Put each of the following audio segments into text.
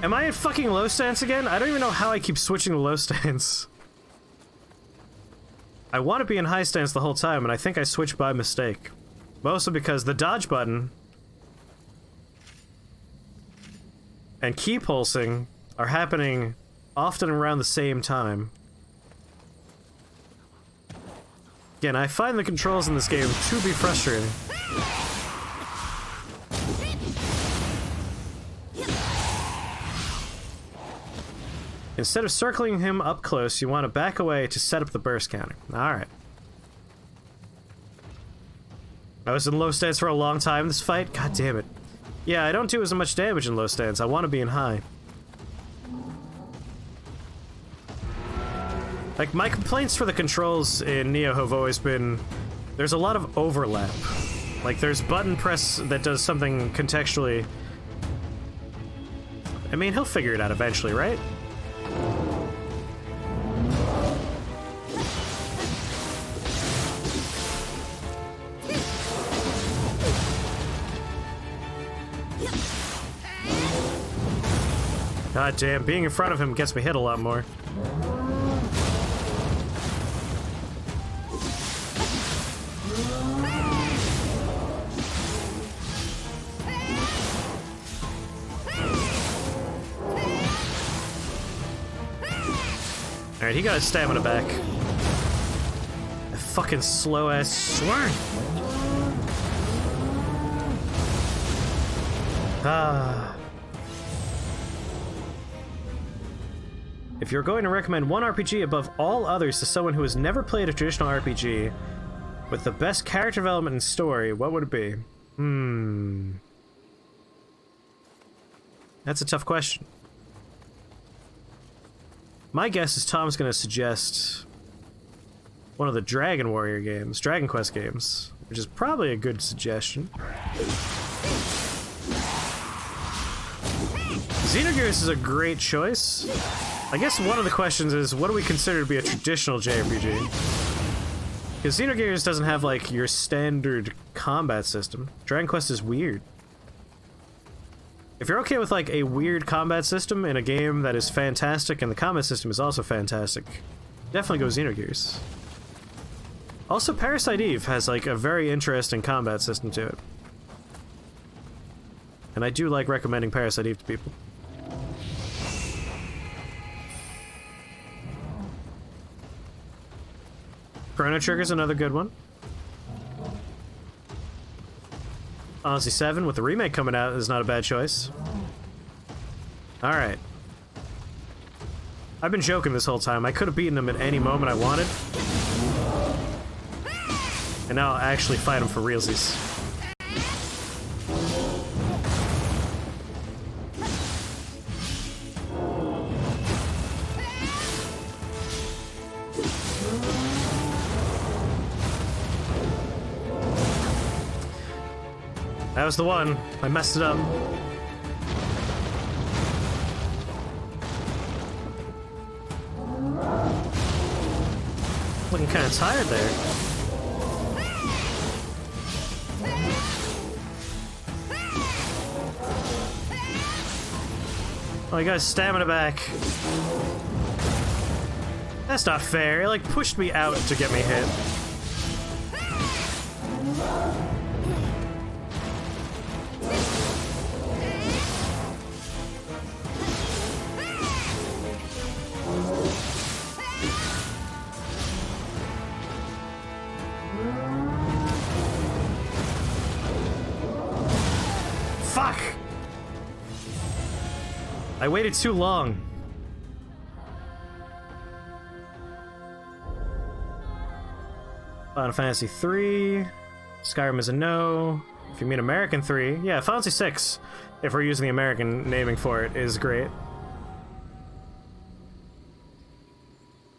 Am I in fucking low stance again? I don't even know how I keep switching to low stance. I want to be in high stance the whole time, and I think I switched by mistake. Mostly because the dodge button and key pulsing are happening often around the same time. Again, I find the controls in this game to be frustrating. Instead of circling him up close, you want to back away to set up the burst counter. Alright. I was in low stance for a long time in this fight. God damn it. Yeah, I don't do as much damage in low stance. I want to be in high. Like, my complaints for the controls in Nioh have always been... there's a lot of overlap. Like, there's button press that does something contextually. I mean, he'll figure it out eventually, right? God damn, being in front of him gets me hit a lot more. Alright, he got his stamina back. That fucking slow-ass sword. Ah. If you're going to recommend one RPG above all others to someone who has never played a traditional RPG with the best character development and story, what would it be? That's a tough question. My guess is Tom's gonna suggest one of the Dragon Warrior games, Dragon Quest games, which is probably a good suggestion. Xenogears is a great choice. I guess one of the questions is, what do we consider to be a traditional JRPG? Because Xenogears doesn't have, like, your standard combat system. Dragon Quest is weird. If you're okay with, like, a weird combat system in a game that is fantastic and the combat system is also fantastic, definitely go Xenogears. Also, Parasite Eve has, like, a very interesting combat system to it. And I do like recommending Parasite Eve to people. Chrono Trigger's another good one. Honestly, 7 with the remake coming out is not a bad choice. Alright. I've been joking this whole time. I could have beaten him at any moment I wanted. And now I'll actually fight him for realsies. That was the one. I messed it up. Looking kind of tired there. Oh, he got his stamina back. That's not fair. It, like, pushed me out to get me hit. Fuck! I waited too long. Final Fantasy 3. Skyrim is a no. If you mean American 3, yeah, Final Fantasy 6, if we're using the American naming for it, is great.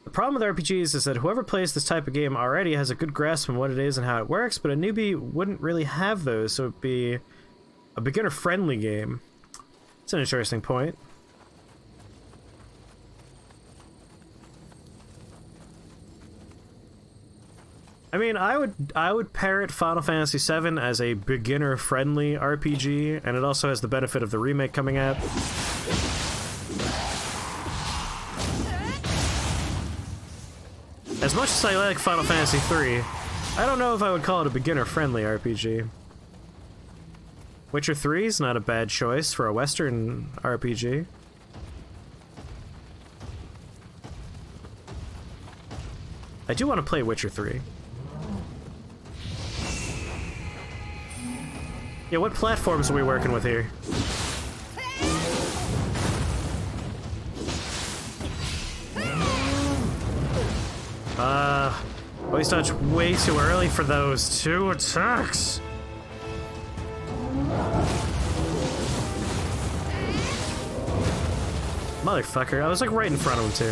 The problem with RPGs is that whoever plays this type of game already has a good grasp on what it is and how it works, but a newbie wouldn't really have those, so it'd be a beginner-friendly game. It's an interesting point. I mean, I would parrot Final Fantasy VII as a beginner-friendly RPG, and it also has the benefit of the remake coming out. much as I like Final Fantasy III, I don't know if I would call it a beginner-friendly RPG. Witcher 3 is not a bad choice for a Western RPG. I do want to play Witcher 3. Yeah, what platforms are we working with here? Always dodge way too early for those two attacks. Motherfucker, I was like right in front of him too.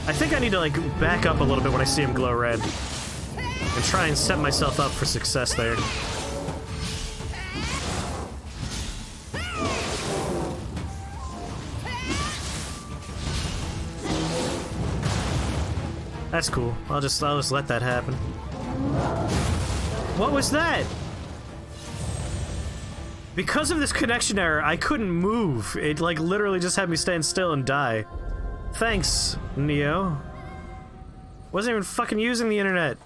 I think I need to like back up a little bit when I see him glow red. And try and set myself up for success there. That's cool. I'll just let that happen. What was that? Because of this connection error, I couldn't move. It like literally just had me stand still and die. Thanks, Nioh. Wasn't even fucking using the internet.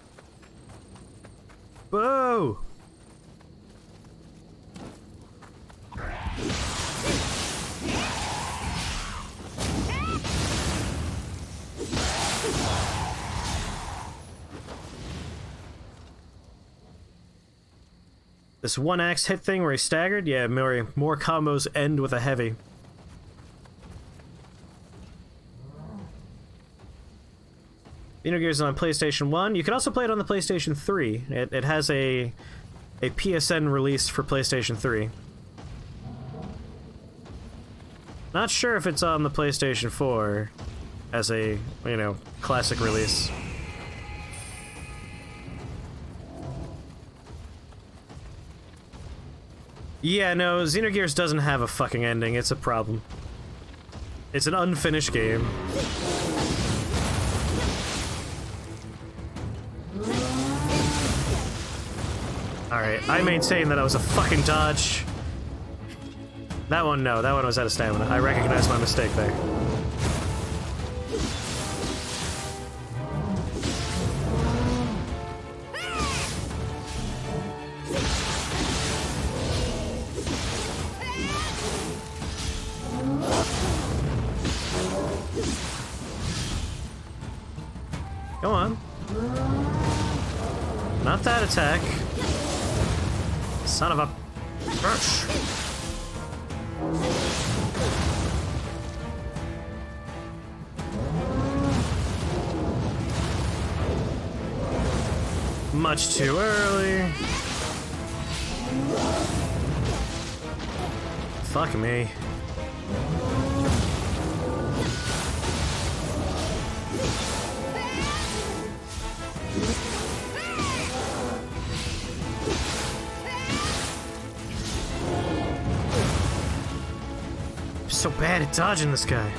Whoa! This one axe hit thing where he staggered? Yeah, more combos end with a heavy. Xenogears on PlayStation 1. You can also play it on the PlayStation 3. It has a PSN release for PlayStation 3. Not sure if it's on the PlayStation 4 as a, you know, classic release. Yeah, no, Xenogears doesn't have a fucking ending. It's a problem. It's an unfinished game. Alright, I maintain that I was a fucking dodge. That one, no. That one was out of stamina. I recognize my mistake there. Come on. Not that attack. Son of a bitch. Much too early. Fuck me. So bad at dodging this guy.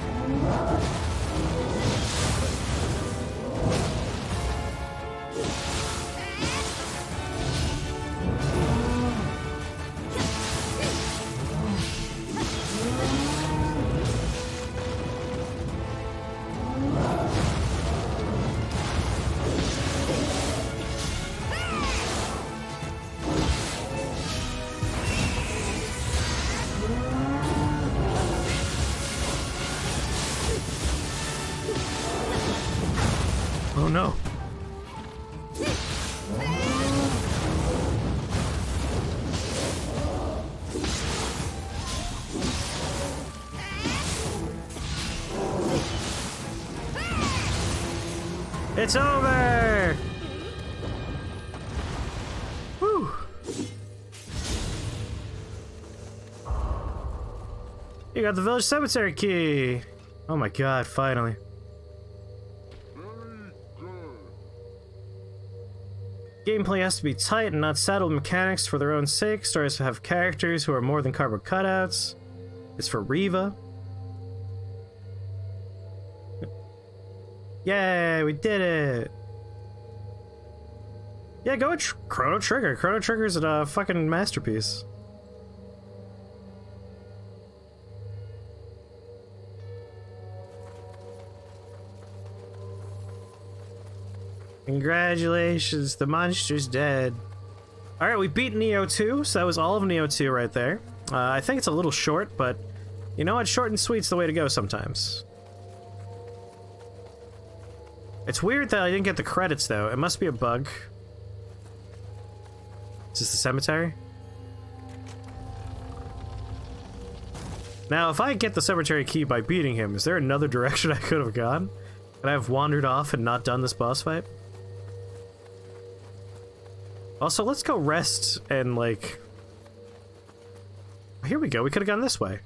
Oh no. It's over! Whew. You got the village cemetery key! Oh my god, finally. Gameplay has to be tight and not saddled with mechanics for their own sake. Stories have characters who are more than cardboard cutouts. It's for Riva. Yay, we did it! Yeah, go with Chrono Trigger. Chrono Trigger's a fucking masterpiece. Congratulations, the monster's dead. Alright, we beat Nioh 2, so that was all of Nioh 2 right there. I think it's a little short, but you know what? Short and sweet's the way to go sometimes. It's weird that I didn't get the credits, though. It must be a bug. Is this the cemetery? Now, if I get the cemetery key by beating him, is there another direction I could have gone? Could I have wandered off and not done this boss fight? Also, let's go rest and, like... Here we go, we could have gone this way.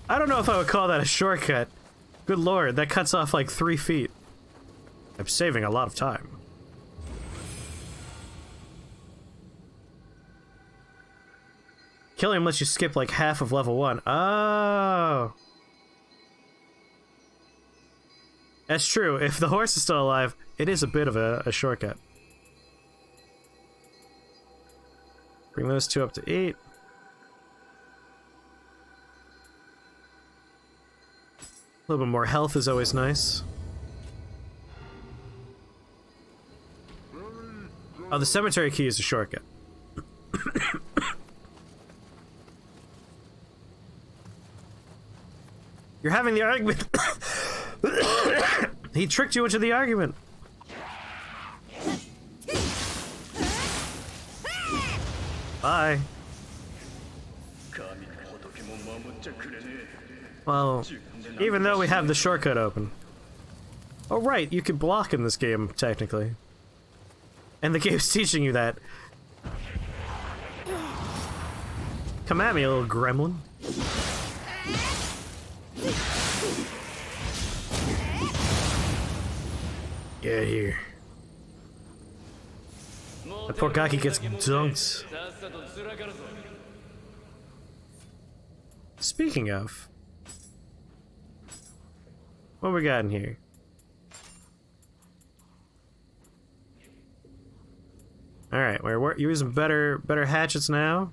I don't know if I would call that a shortcut. Good lord, that cuts off like 3 feet. I'm saving a lot of time. Killing him lets you skip like half of level 1. Oh! That's true. If the horse is still alive, it is a bit of a shortcut. Bring those 2 up to 8. A little bit more health is always nice. Oh, the cemetery key is a shortcut. You're having the argument. He tricked you into the argument. Bye. Well, even though we have the shortcut open. Oh right, you can block in this game, technically. And the game's teaching you that. Come at me, little gremlin. Get here. The poor Gaki gets dunked. Speaking of... What we got in here? Alright, we're using better hatchets now.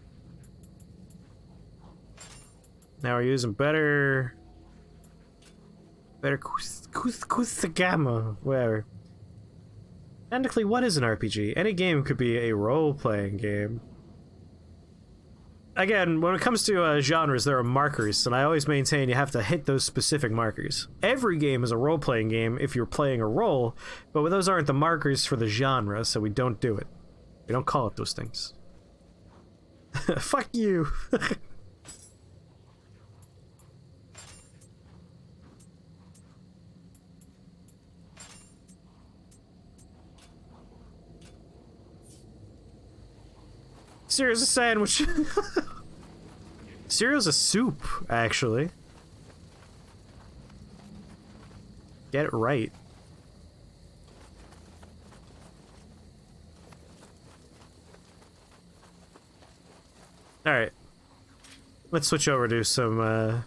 Now we're using better Kusagama, whatever. Technically, what is an RPG? Any game could be a role-playing game. Again, when it comes to genres, there are markers, and I always maintain you have to hit those specific markers. Every game is a role-playing game if you're playing a role, but those aren't the markers for the genre, so we don't do it. We don't call it those things. Fuck you! Cereal's a sandwich. Cereal's a soup, actually. Get it right. Alright. Let's switch over to some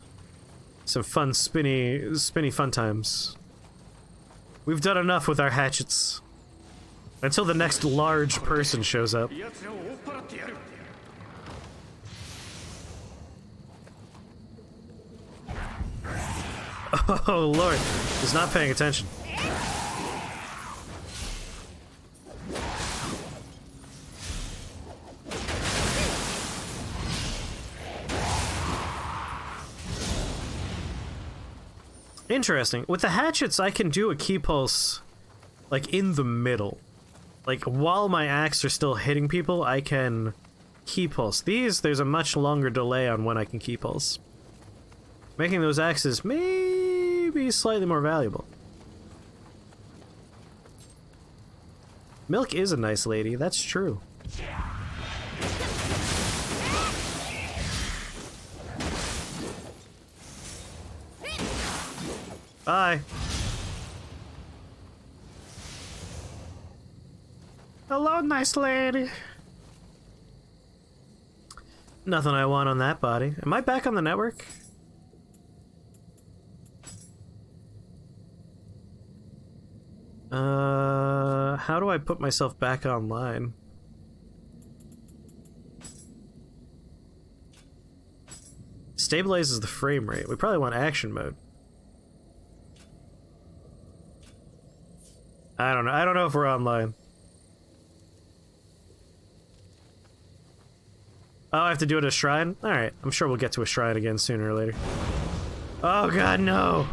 fun spinny fun times. We've done enough with our hatchets. Until the next large person shows up. Oh lord, he's not paying attention. Interesting. With the hatchets, I can do a key pulse, like, in the middle. Like, while my axe are still hitting people, I can key pulse. These, there's a much longer delay on when I can key pulse. Making those axes maybe slightly more valuable. Milk is a nice lady, that's true. Bye. Hello, nice lady. Nothing I want on that body. Am I back on the network? How do I put myself back online? Stabilizes the frame rate. We probably want action mode. I don't know. I don't know if we're online. Oh, I have to do it at a shrine? Alright, I'm sure we'll get to a shrine again sooner or later. Oh god, no!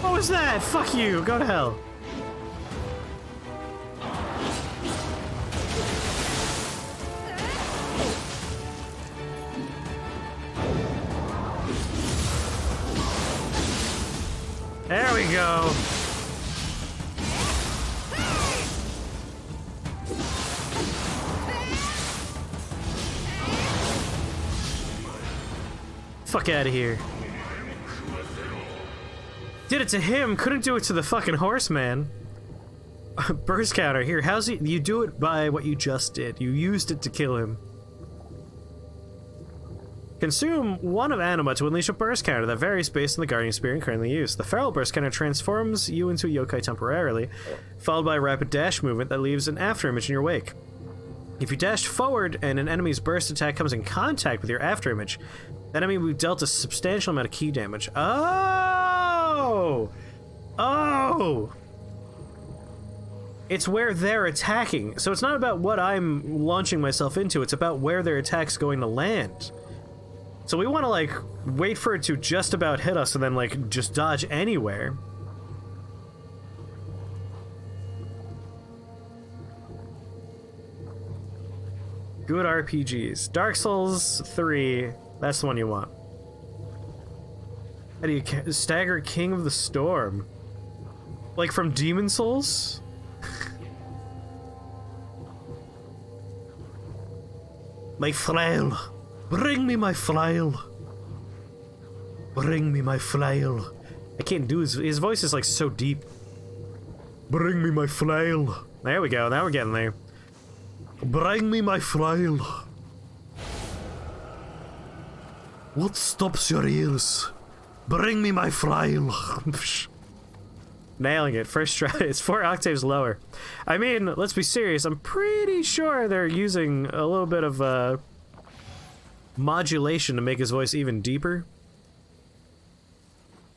What was that? Fuck you! Go to hell! There we go! Fuck out of here. Did it to him, couldn't do it to the fucking horseman. Burst counter, here, how's it? You do it by what you just did. You used it to kill him. Consume one of anima to unleash a burst counter that varies based on the guardian spirit currently used. The feral burst counter transforms you into a yokai temporarily, followed by a rapid dash movement that leaves an afterimage in your wake. If you dash forward and an enemy's burst attack comes in contact with your afterimage, that enemy will be dealt a substantial amount of ki damage. Oh! Oh! It's where they're attacking. So it's not about what I'm launching myself into, it's about where their attack's going to land. So we want to, like, wait for it to just about hit us and then, like, just dodge anywhere. Good RPGs. Dark Souls 3, that's the one you want. How do you stagger King of the Storm? Like from Demon Souls? My flail! Bring me my flail! Bring me my flail! I can't do his voice is like so deep. Bring me my flail! There we go, now we're getting there. Bring me my flail! What stops your ears? Bring me my flail! Nailing it, first try. It's 4 octaves lower. I mean, let's be serious, I'm pretty sure they're using a little bit of, modulation to make his voice even deeper.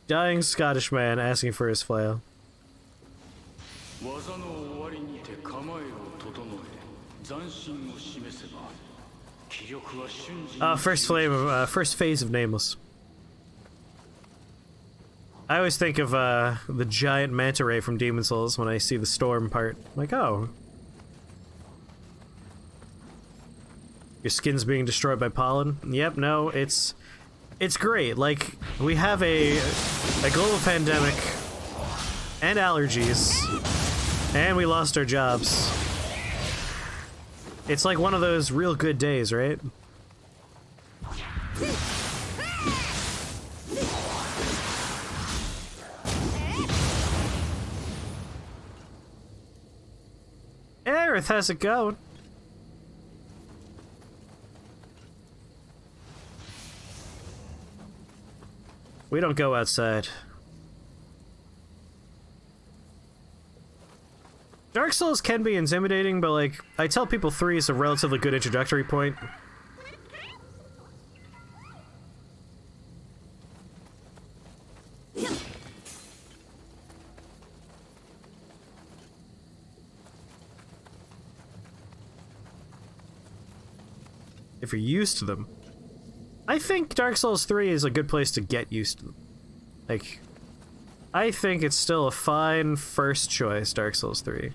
Dying Scottish man asking for his flail. First phase of Nameless. I always think of the giant manta ray from Demon Souls when I see the storm part. I'm like, oh. Your skin's being destroyed by pollen? Yep, no, it's great. Like, we have a global pandemic and allergies, and we lost our jobs. It's like one of those real good days, right? Aerith, how's it going? We don't go outside. Dark Souls can be intimidating, but like, I tell people 3 is a relatively good introductory point. If you're used to them. I think Dark Souls 3 is a good place to get used to them. Like, I think it's still a fine first choice, Dark Souls 3.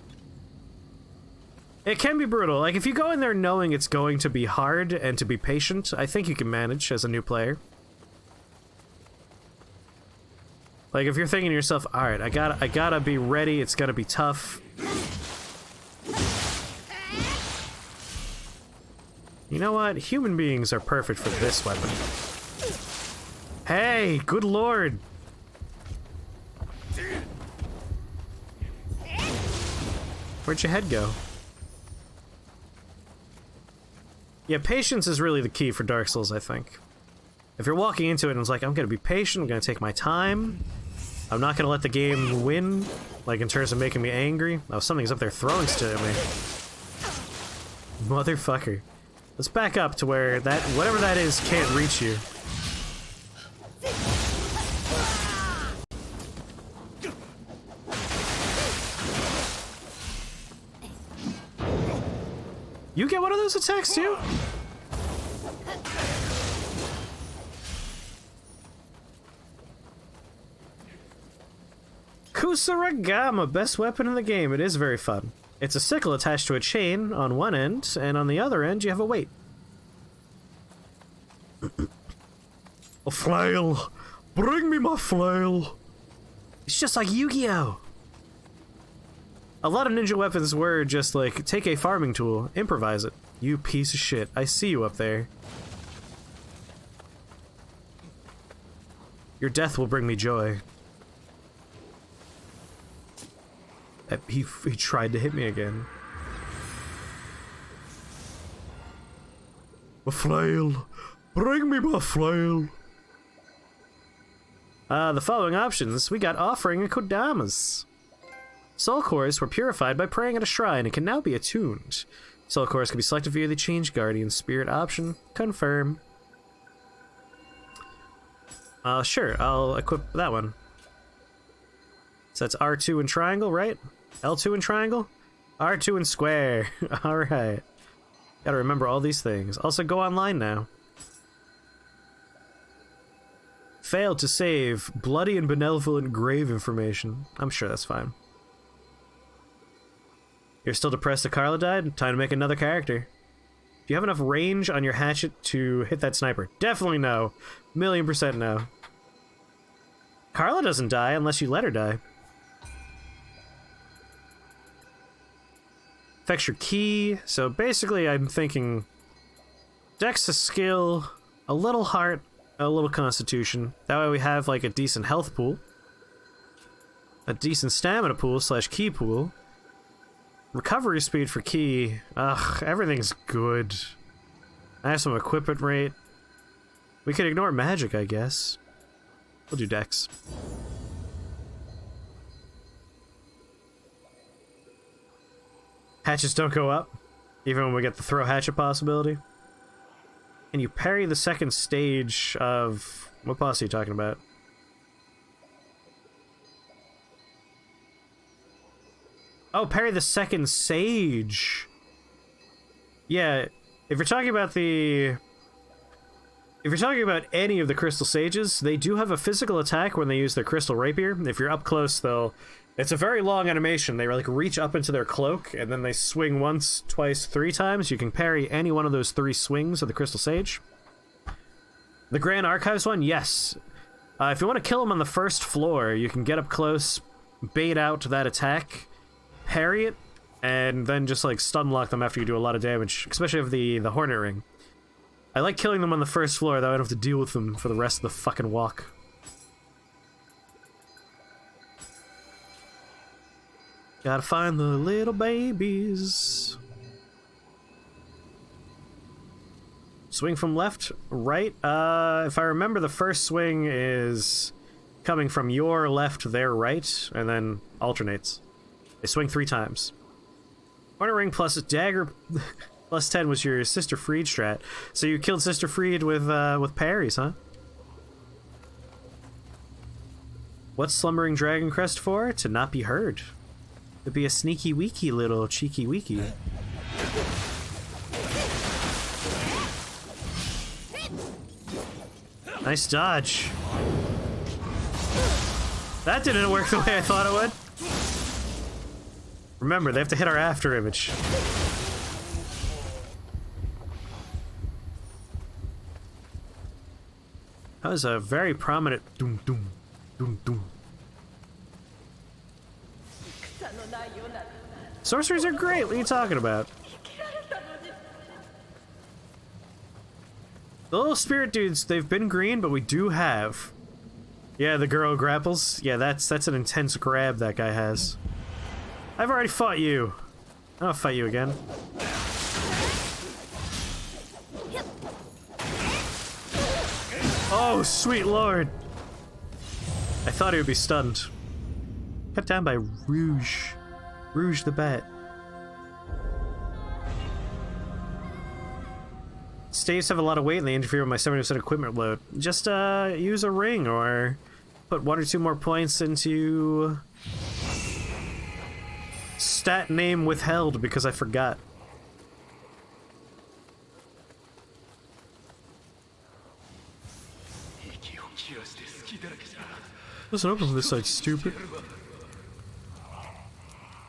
It can be brutal. Like, if you go in there knowing it's going to be hard and to be patient, I think you can manage as a new player. Like, if you're thinking to yourself, alright, I gotta be ready, it's gonna be tough. You know what? Human beings are perfect for this weapon. Hey, good lord! Where'd your head go? Yeah, patience is really the key for Dark Souls, I think. If you're walking into it and it's like, I'm gonna be patient, I'm gonna take my time, I'm not gonna let the game win, like in terms of making me angry. Oh, something's up there throwing stuff at me. Motherfucker. Let's back up to where that, whatever that is, can't reach you. You get one of those attacks too? Kusarigama, best weapon in the game. It is very fun. It's a sickle attached to a chain on one end, and on the other end you have a weight. A flail! Bring me my flail! It's just like Yu-Gi-Oh! A lot of ninja weapons were just like, take a farming tool, improvise it. You piece of shit, I see you up there. Your death will bring me joy. He tried to hit me again. My flail! Bring me my flail! The following options, we got offering and kodamas. Soul cores were purified by praying at a shrine and can now be attuned. Soul cores can be selected via the Change Guardian Spirit option. Confirm. Sure, I'll equip that one. So that's R2 and triangle, right? L2 and triangle? R2 and square. Alright. Gotta remember all these things. Also, go online now. Failed to save bloody and benevolent grave information. I'm sure that's fine. You're still depressed that Carla died? Time to make another character. Do you have enough range on your hatchet to hit that sniper? Definitely no. 1,000,000% no. Carla doesn't die unless you let her die. Affects your ki. So basically I'm thinking Dex a skill, a little heart, a little constitution. That way we have like a decent health pool. A decent stamina pool / ki pool. Recovery speed for ki. Ugh, everything's good. I have some equipment rate. We could ignore magic, I guess. We'll do dex. Hatchets don't go up, even when we get the throw hatchet possibility. And you parry the second stage of... What boss are you talking about? Oh, parry the second sage. Yeah, if you're talking about the... If you're talking about any of the crystal sages, they do have a physical attack when they use their crystal rapier. If you're up close, they'll... It's a very long animation. They like reach up into their cloak, and then they swing once, twice, 3 times. You can parry any one of those 3 swings of the crystal sage. The Grand Archives one, yes. If you want to kill them on the first floor, you can get up close, bait out that attack, parry it, and then just like stun lock them after you do a lot of damage, especially with the Hornet Ring. I like killing them on the first floor, though I don't have to deal with them for the rest of the fucking walk. Gotta find the little babies. Swing from left, right. If I remember, the first swing is coming from your left, their right, and then alternates. They swing 3 times. Hornet Ring plus dagger plus 10 was your Sister Freed strat. So you killed Sister Freed with parries, huh? What's Slumbering Dragon Crest for? To not be heard. To be a sneaky weaky little cheeky weaky. Nice dodge. That didn't work the way I thought it would. Remember, they have to hit our after image. That was a very prominent doom doom doom doom. Sorceries are great, what are you talking about? The little spirit dudes, they've been green, but we do have... Yeah, the girl grapples. Yeah, that's an intense grab that guy has. I've already fought you. I'll fight you again. Oh, sweet lord! I thought he would be stunned. Cut down by Rouge. Rouge the Bat. Staves have a lot of weight and they interfere with my 70% equipment load. Just use a ring or put 1 or 2 more points into stat name withheld because I forgot. Doesn't open from this side, stupid.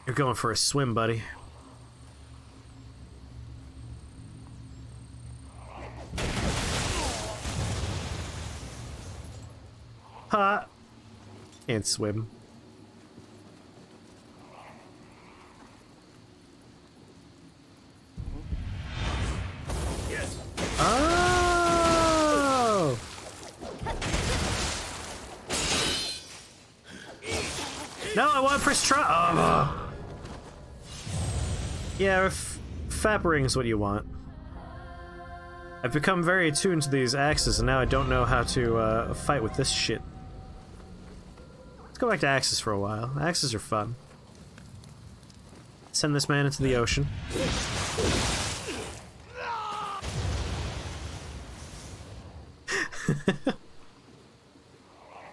You're going for a swim, buddy. Ha! Can't swim. Yes. Oh! No, I want to press try. Oh. Yeah, Fap Ring's what you want. I've become very attuned to these axes, and now I don't know how to fight with this shit. Let's go back to axes for a while. Axes are fun. Send this man into the ocean.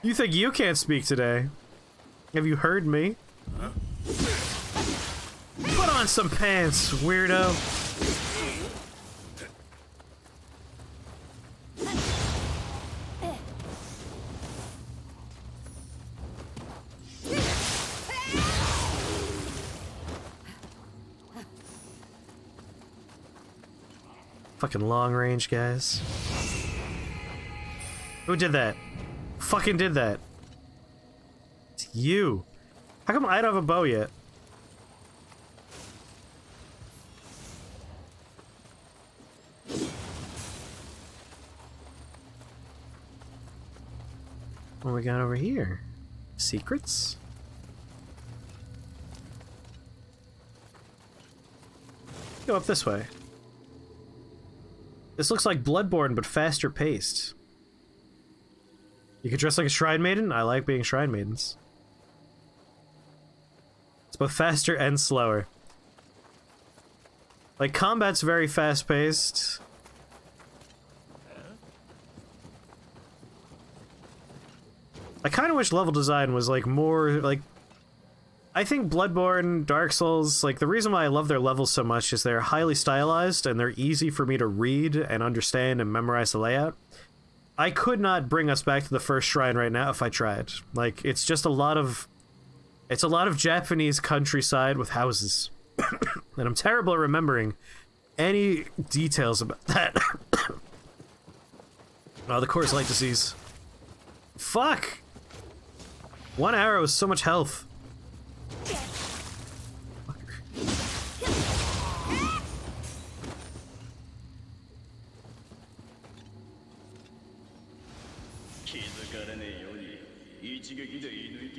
You think you can't speak today? Have you heard me? Huh? Put on some pants, weirdo. Fucking long range guys. Who did that? Fucking did that? It's you. How come I don't have a bow yet? What we got over here? Secrets? Go up this way. This looks like Bloodborne, but faster paced. You could dress like a shrine maiden? I like being shrine maidens. It's both faster and slower. Like, combat's very fast paced. I kind of wish level design was, like, more, like... I think Bloodborne, Dark Souls, like, the reason why I love their levels so much is they're highly stylized and they're easy for me to read and understand and memorize the layout. I could not bring us back to the first shrine right now if I tried. Like, it's just a lot of... It's a lot of Japanese countryside with houses. And I'm terrible at remembering any details about that. Oh, the Coors Light disease. Fuck! 1 arrow is so much health.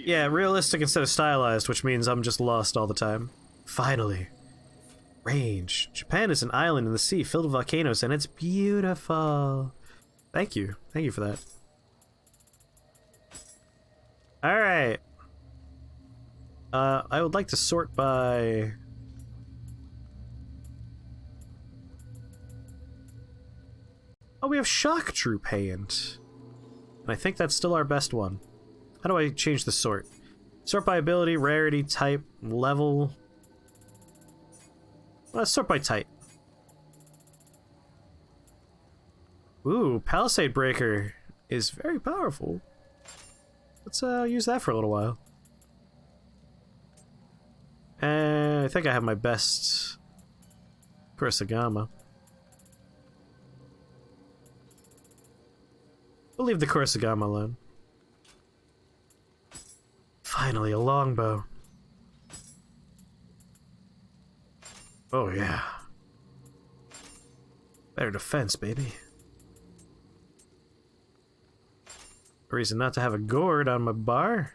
Yeah, realistic instead of stylized, which means I'm just lost all the time. Finally. Range. Japan is an island in the sea filled with volcanoes, and it's beautiful. Thank you. Thank you for that. Alright. I would like to sort by... Oh, we have Shock Troop Hand. And I think that's still our best one. How do I change the sort? Sort by ability, rarity, type, level... Let's sort by type. Ooh, Palisade Breaker is very powerful. Let's use that for a little while. And I think I have my best Kurosagama. We'll leave the Kurosagama alone. Finally, a longbow. Oh yeah. Better defense, baby. A reason not to have a gourd on my bar.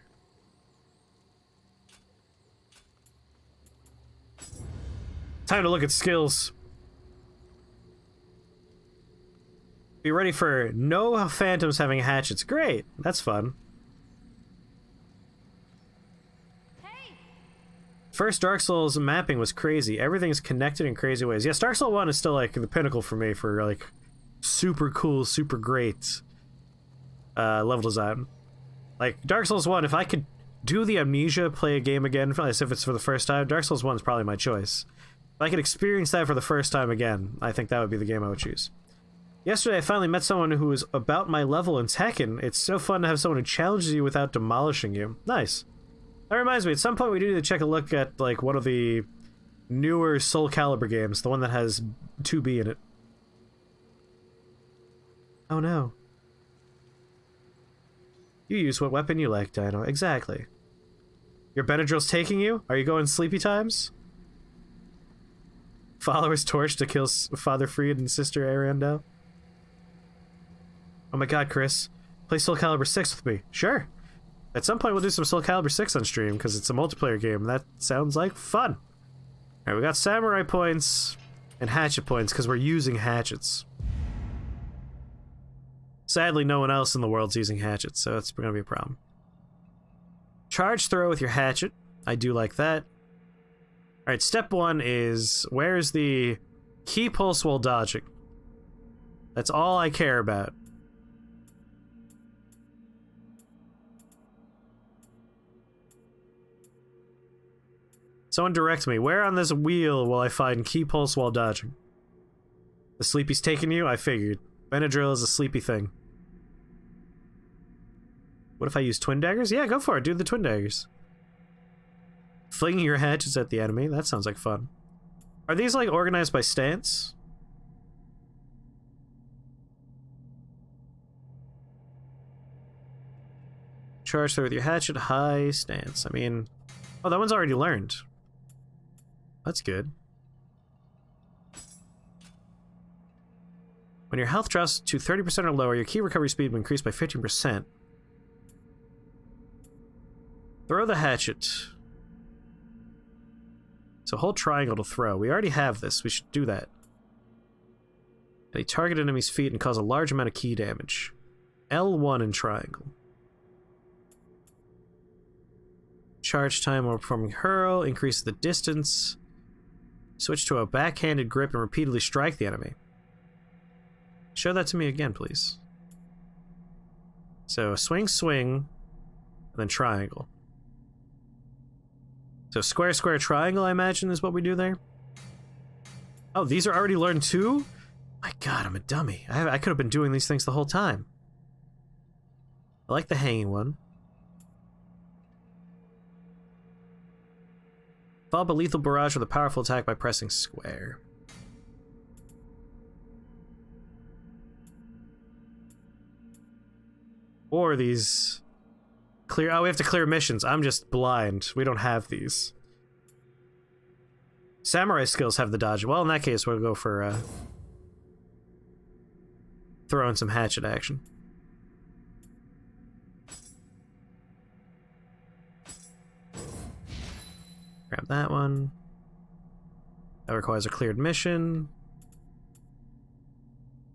Time to look at skills. Be ready for no phantoms having hatchets. Great, that's fun. Hey. First Dark Souls mapping was crazy. Everything's connected in crazy ways. Yes, Dark Souls 1 is still like the pinnacle for me for like super cool, super great level design. Like Dark Souls 1, if I could do the amnesia, play a game again, as if it's for the first time, Dark Souls 1 is probably my choice. If I could experience that for the first time again, I think that would be the game I would choose. Yesterday, I finally met someone who was about my level in Tekken. It's so fun to have someone who challenges you without demolishing you. Nice. That reminds me, at some point we do need to take a look at, like, one of the newer Soul Calibur games, the one that has 2B in it. Oh no. You use what weapon you like, Dino. Exactly. Your Benadryl's taking you? Are you going sleepy times? Follower's torch to kill Father Freed and Sister Arendelle? Oh my god, Chris. Play Soul Calibur 6 with me. Sure. At some point we'll do some Soul Calibur 6 on stream, because it's a multiplayer game, and that sounds like fun. Alright, we got samurai points and hatchet points, because we're using hatchets. Sadly, no one else in the world's using hatchets, so it's gonna be a problem. Charge throw with your hatchet. I do like that. Alright, step 1 is, where's the key pulse while dodging? That's all I care about. Someone direct me. Where on this wheel will I find key pulse while dodging? The sleepy's taking you? I figured. Benadryl is a sleepy thing. What if I use twin daggers? Yeah, go for it. Do the twin daggers. Flinging your hatchets at the enemy. That sounds like fun. Are these, like, organized by stance? Charge through with your hatchet. High stance. I mean... Oh, that one's already learned. That's good. When your health drops to 30% or lower, your key recovery speed will increase by 15%. Throw the hatchet. So hold triangle to throw. We already have this. We should do that. They target enemy's feet and cause a large amount of key damage. L1 in triangle. Charge time while performing hurl. Increase the distance. Switch to a backhanded grip and repeatedly strike the enemy. Show that to me again, please. So swing, swing, and then triangle. So square, square, triangle, I imagine, is what we do there. Oh, these are already learned too? My god, I'm a dummy. I could have been doing these things the whole time. I like the hanging one. Follow up a lethal barrage with a powerful attack by pressing square. Or these... Clear... Oh, we have to clear missions. I'm just blind. We don't have these. Samurai skills have the dodge. Well, in that case, we'll go for, throwing some hatchet action. Grab that one. That requires a cleared mission.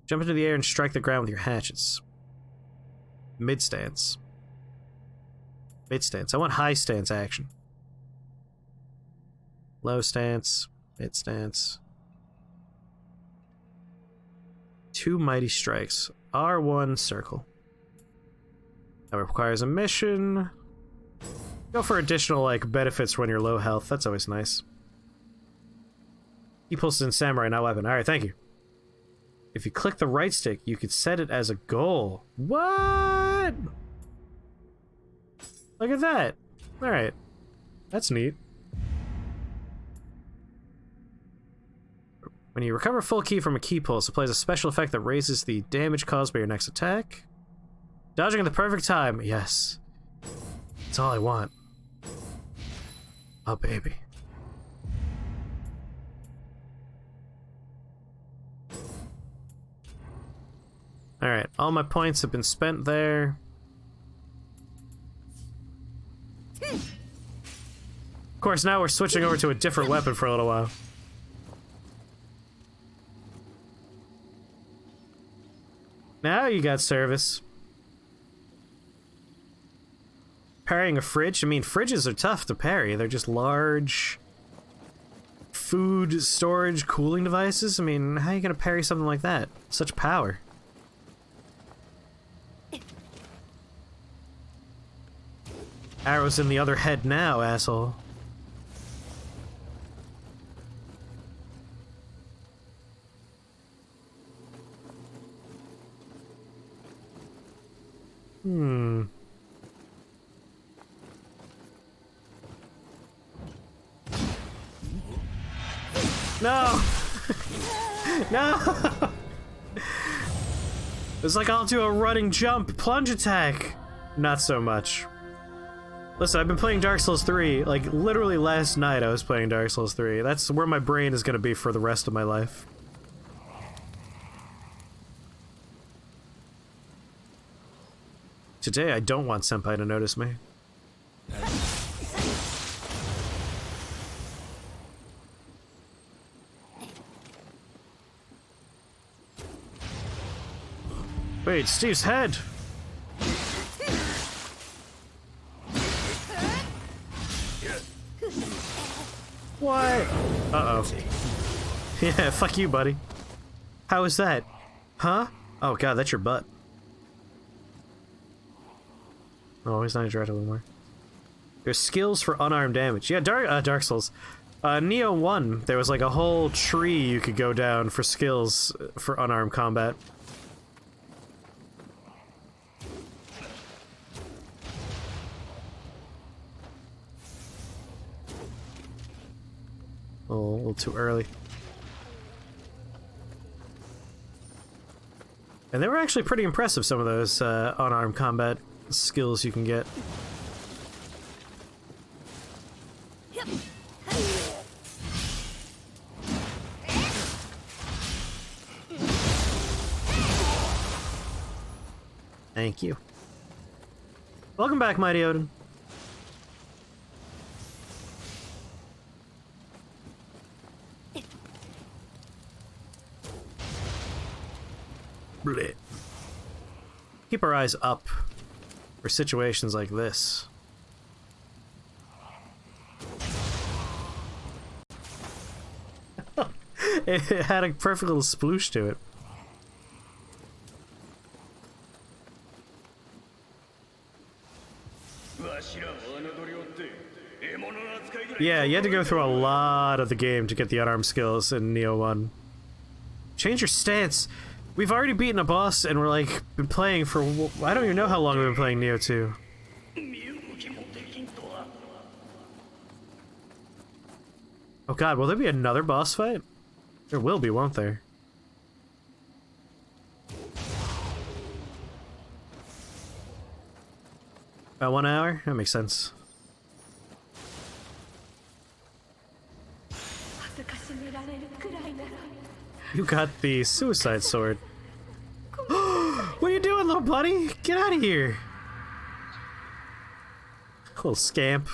Jump into the air and strike the ground with your hatchets. Mid stance. Mid stance. I want high stance action. Low stance. Mid stance. 2 mighty strikes. R1 circle. That requires a mission. Go for additional, like, benefits when you're low health. That's always nice. He pulls in samurai, not weapon. Alright, thank you. If you click the right stick, you could set it as a goal. What? Look at that. Alright. That's neat. When you recover full key from a key pulse, it plays a special effect that raises the damage caused by your next attack. Dodging at the perfect time. Yes. That's all I want. Oh, baby. Alright, all my points have been spent there. Of course, now we're switching over to a different weapon for a little while. you got service. Parrying a fridge? I mean, fridges are tough to parry. They're just large food storage cooling devices. I mean, how are you gonna parry something like that? Such power. Arrows in the other head now, asshole. No! No! It's like I'll do a running jump, plunge attack. Not so much. Listen, I've been playing Dark Souls 3, like literally last night I was playing Dark Souls 3. That's where my brain is gonna be for the rest of my life. Today I don't want Senpai to notice me. Wait, Steve's head! What? Uh-oh. Yeah, fuck you, buddy. How is that? Huh? Oh god, that's your butt. Oh, he's not interactive anymore. There's skills for unarmed damage. Yeah, Dark Souls. Nioh 1, there was like a whole tree you could go down for skills for unarmed combat. Oh, a little too early. And they were actually pretty impressive, some of those unarmed combat skills you can get. Thank you. Welcome back, Mighty Odin. Blech. Keep our eyes up for situations like this. It had a perfect little sploosh to it. Yeah, you had to go through a lot of the game to get the unarmed skills in Nioh 1. Change your stance. We've already beaten a boss and we're like been playing for I don't even know how long we've been playing Nioh 2. Oh god, will there be another boss fight? There will be, won't there? About 1 hour? That makes sense. You got the suicide sword. What are you doing, little buddy? Get out of here! Little scamp.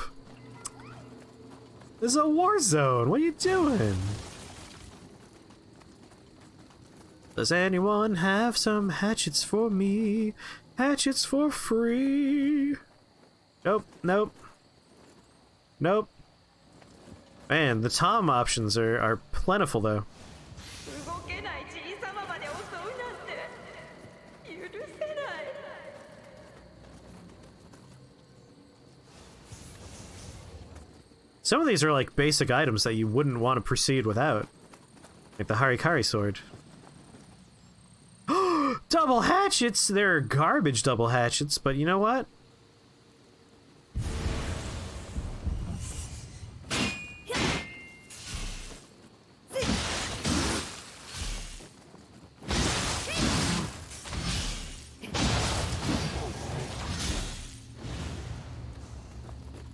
This is a war zone. What are you doing? Does anyone have some hatchets for me? Hatchets for free. Nope, nope. Nope. Man, the Tom options are plentiful though. Some of these are like basic items that you wouldn't want to proceed without. Like the Harikari sword. Double hatchets! They're garbage double hatchets, but you know what?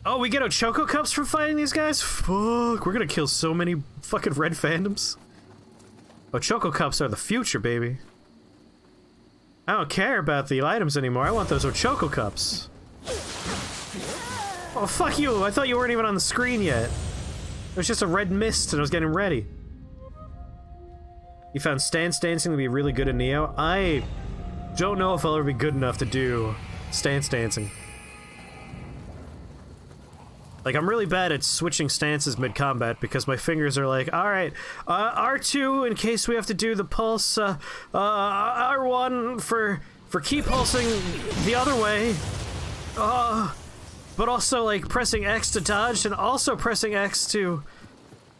Oh, we get Ochoko Cups for fighting these guys? Fuck, we're gonna kill so many fucking red fandoms. Ochoko Cups are the future, baby. I don't care about the items anymore, I want those Ochoko Cups. Oh, fuck you, I thought you weren't even on the screen yet. It was just a red mist and I was getting ready. You found stance dancing to be really good in Nioh? I Don't know if I'll ever be good enough to do stance dancing. Like, I'm really bad at switching stances mid-combat because my fingers are like, alright, R2 in case we have to do the pulse, R1 for key pulsing the other way, but also, like, pressing X to dodge and also pressing X to,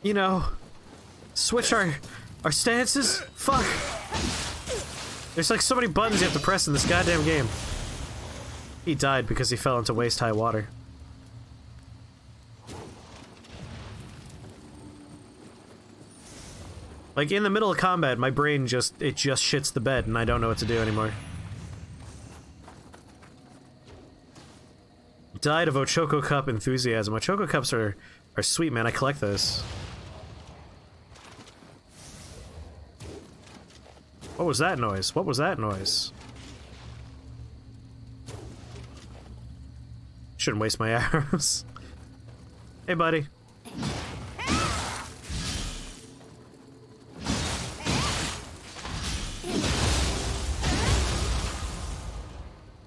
you know, switch our stances? Fuck. There's like so many buttons you have to press in this goddamn game. He died because he fell into waist-high water. Like, in the middle of combat, my brain just shits the bed and I don't know what to do anymore. Died of Ochoko Cup enthusiasm. Ochoko Cups are sweet, man. I collect those. What was that noise? What was that noise? Shouldn't waste my arrows. Hey, buddy.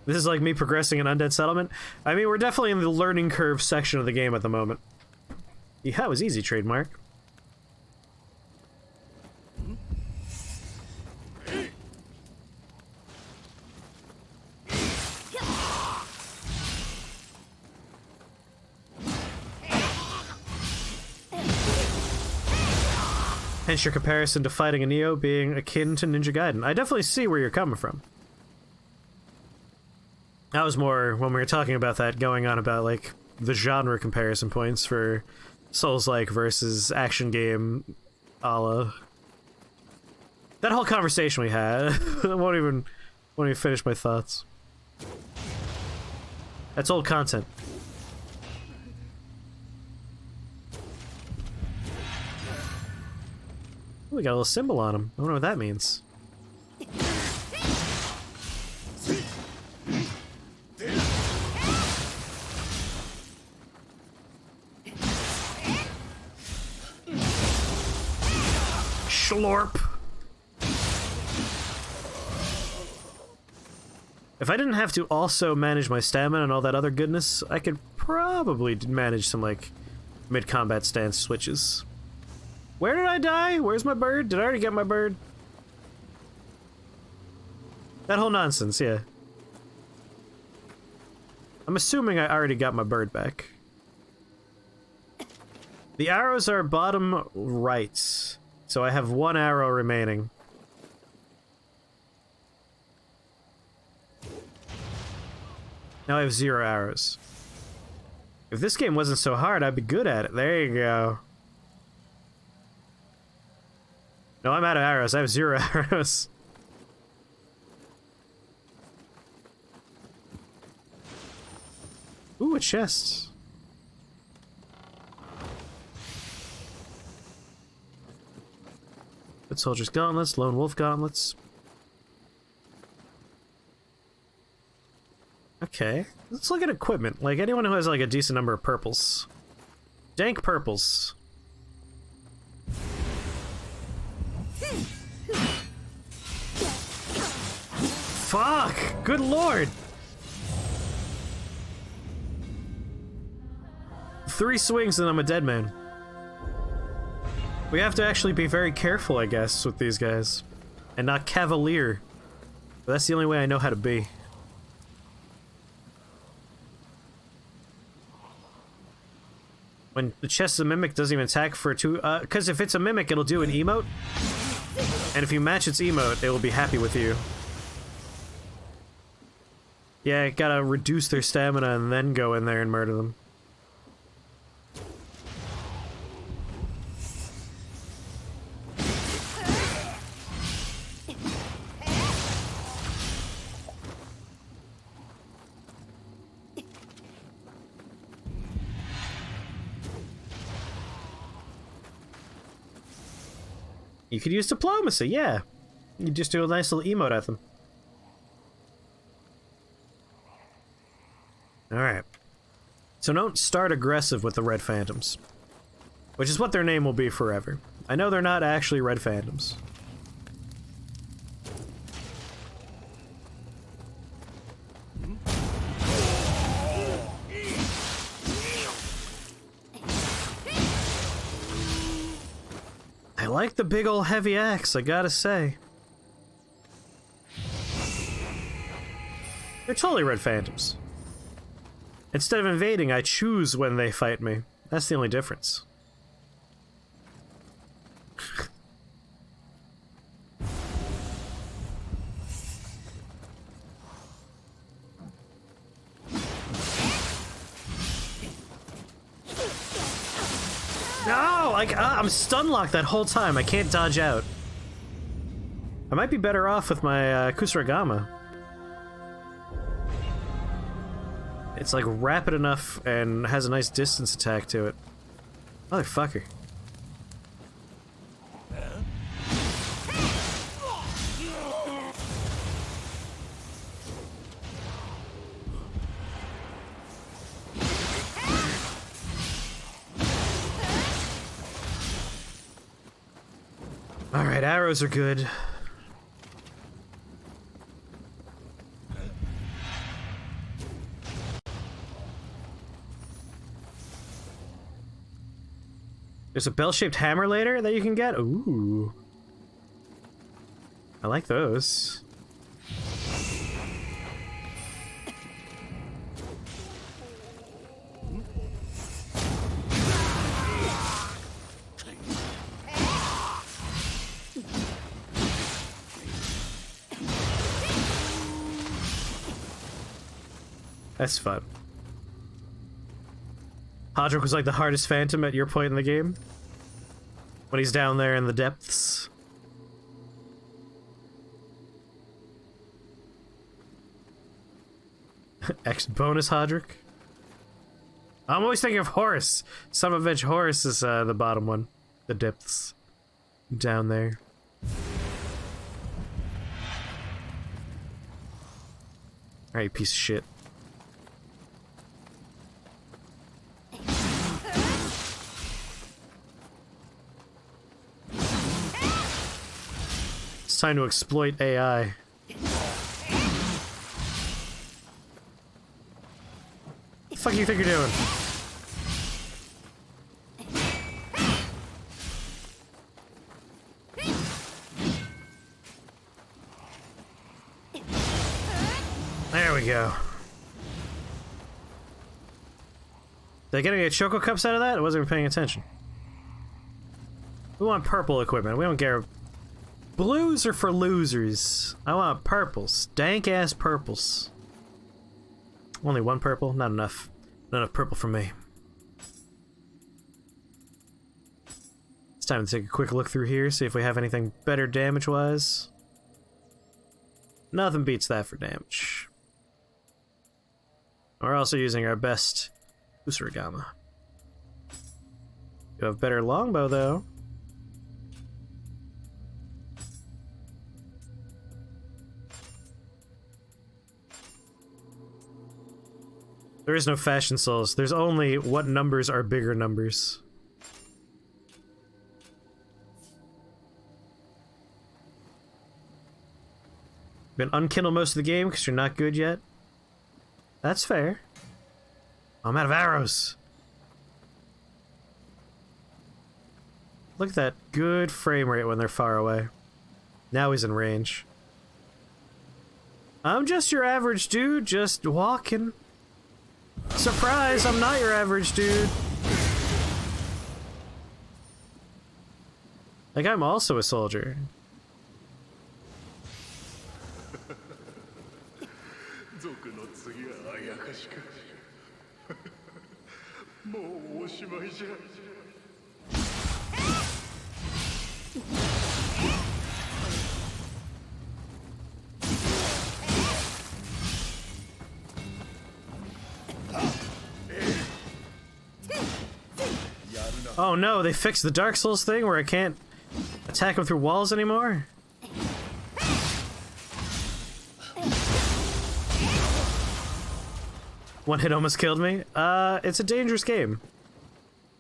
This is like me progressing in Undead Settlement. I mean, we're definitely in the learning curve section of the game at the moment. Yeah, that was easy, trademark. Hence your comparison to fighting a Nioh being akin to Ninja Gaiden. I definitely see where you're coming from. That was more when we were talking about that, going on about, like, the genre comparison points for Souls-like versus action game a la... That whole conversation we had. I won't even finish my thoughts. That's old content. Ooh, we got a little symbol on him. I wonder what that means. Schlorp. If I didn't have to also manage my stamina and all that other goodness, I could probably manage some, like, mid-combat stance switches. Where did I die? Where's my bird? Did I already get my bird? That whole nonsense, yeah. I'm assuming I already got my bird back. The arrows are bottom right. So I have one arrow remaining. Now I have 0 arrows. If this game wasn't so hard, I'd be good at it. There you go. No, I'm out of arrows. I have 0 arrows. Ooh, a chest. Foot Soldier's Gauntlets, Lone Wolf Gauntlets. Okay, let's look at equipment. Like, anyone who has, like, a decent number of purples. Dank purples. Fuck! Good lord! 3 swings and I'm a dead man. We have to actually be very careful, I guess, with these guys. And not cavalier. But that's the only way I know how to be. When the chest of a mimic doesn't even attack for 2... because if it's a mimic, it'll do an emote. And if you match its emote, it will be happy with you. Yeah, gotta reduce their stamina and then go in there and murder them. You could use diplomacy, yeah. You just do a nice little emote at them. Alright. So don't start aggressive with the Red Phantoms. Which is what their name will be forever. I know they're not actually Red Phantoms. like the big ol' heavy axe, I gotta say. They're totally red phantoms. Instead of invading, I choose when they fight me. That's the only difference. No! I'm stun locked that whole time. I can't dodge out. I might be better off with my Kusarigama. It's like rapid enough and has a nice distance attack to it. Motherfucker. Alright, arrows are good. There's a bell-shaped hammer later that you can get? Ooh. I like those. That's fun. Hodrick was like the hardest phantom at your point in the game? When he's down there in the depths? X bonus Hodrick? I'm always thinking of Horus. Son of a bitch, Horus is the bottom one. The depths. Down there. Alright, piece of shit. It's time to exploit AI. What the fuck do you think you're doing? There we go. Did I get any Choco Cups out of that? I wasn't even paying attention. We want purple equipment. We don't care. Blues are for losers. I want purples. Dank-ass purples. Only one purple? Not enough. Not enough purple for me. It's time to take a quick look through here, see if we have anything better damage-wise. Nothing beats that for damage. We're also using our best Kusarigama. You have better longbow, though. There is no fashion souls. There's only what numbers are bigger numbers. Been unkindled most of the game because you're not good yet. That's fair. I'm out of arrows. Look at that good frame rate when they're far away. Now he's in range. I'm just your average dude, just walking. Surprise, I'm not your average dude. Like, I'm also a soldier. Oh no, they fixed the Dark Souls thing where I can't attack him through walls anymore? One hit almost killed me. It's a dangerous game.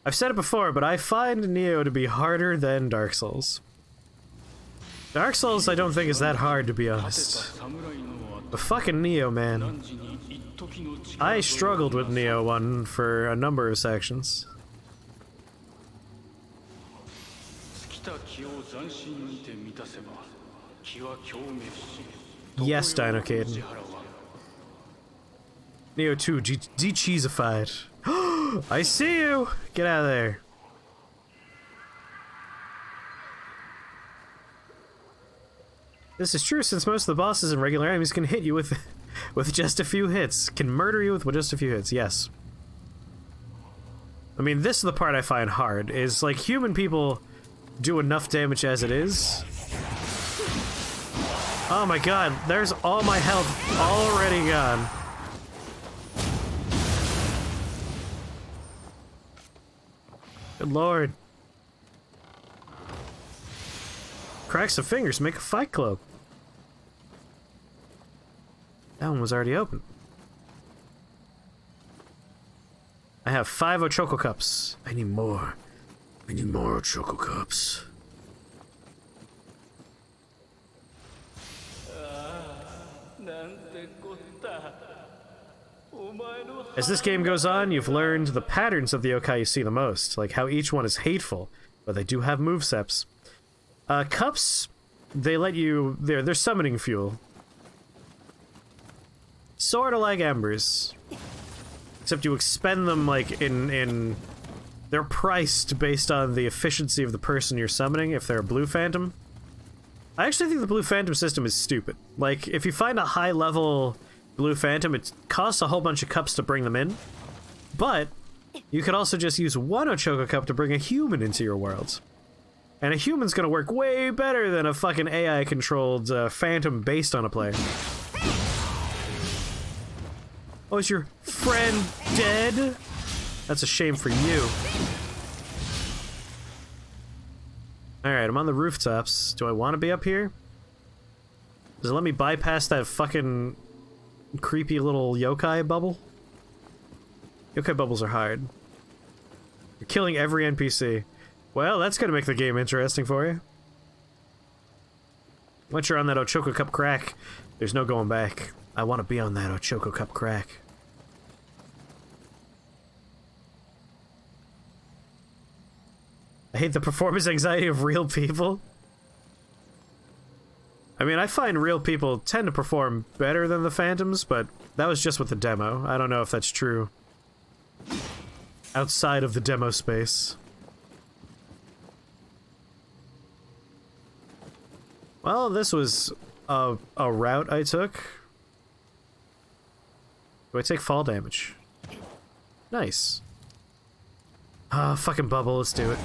I've said it before, but I find Nioh to be harder than Dark Souls. Dark Souls I don't think is that hard, to be honest. But fucking Nioh, man. I struggled with Nioh 1 for a number of sections. Yes, Dino Caden. Nioh 2 de-cheesified. I see you! Get out of there. This is true since most of the bosses and regular enemies can hit you with just a few hits. Can murder you with just a few hits, yes. I mean, this is the part I find hard, is like human people do enough damage as it is. Oh my god, there's all my health already gone. Good lord. Crack some fingers, make a fight club. That one was already open. I have 5 Choco Cups. I need more. I need more Choco Cups. As this game goes on, you've learned the patterns of the yokai you see the most, like how each one is hateful, but they do have movesteps. Cups, they let you... They're summoning fuel. Sorta like embers. Except you expend them, like, in... They're priced based on the efficiency of the person you're summoning, if they're a blue phantom. I actually think the blue phantom system is stupid. Like, if you find a high-level blue phantom, it costs a whole bunch of cups to bring them in. But, you could also just use one Ochoco cup to bring a human into your world. And a human's gonna work way better than a fucking AI-controlled phantom based on a player. Oh, is your friend dead? That's a shame for you. Alright, I'm on the rooftops. Do I want to be up here? Does it let me bypass that fucking creepy little yokai bubble? Yokai bubbles are hard. You're killing every NPC. Well, that's gonna make the game interesting for you. Once you're on that Ochoco Cup crack, there's no going back. I want to be on that Ochoco Cup crack. I hate the performance anxiety of real people. I mean, I find real people tend to perform better than the phantoms, but that was just with the demo. I don't know if that's true outside of the demo space. Well, this was a route I took. Do I take fall damage? Nice. Ah, fucking bubble, let's do it.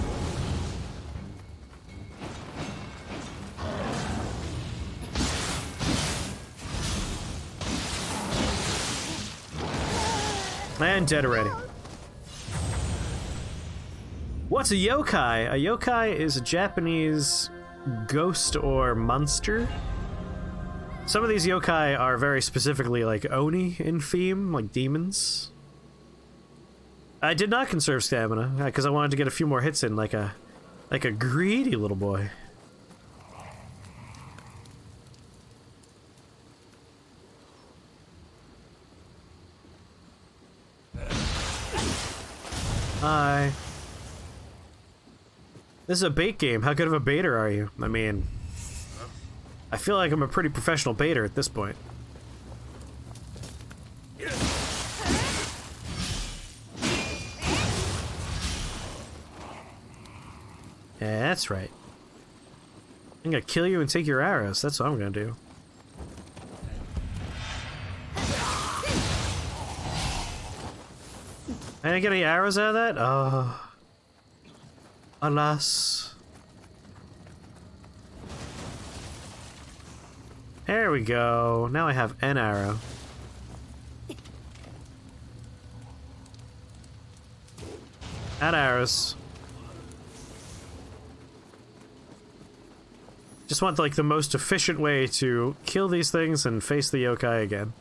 And dead already. What's a yokai? A yokai is a Japanese ghost or monster. Some of these yokai are very specifically like Oni in theme, like demons. I did not conserve stamina because I wanted to get a few more hits in, like a greedy little boy. Hi. This is a bait game. How good of a baiter are you? I mean, I feel like I'm a pretty professional baiter at this point. Yeah, that's right. I'm gonna kill you and take your arrows. That's what I'm gonna do. I didn't get any arrows out of that? Oh. Alas. There we go. Now I have an arrow. Add arrows. Just want like the most efficient way to kill these things and face the yokai again.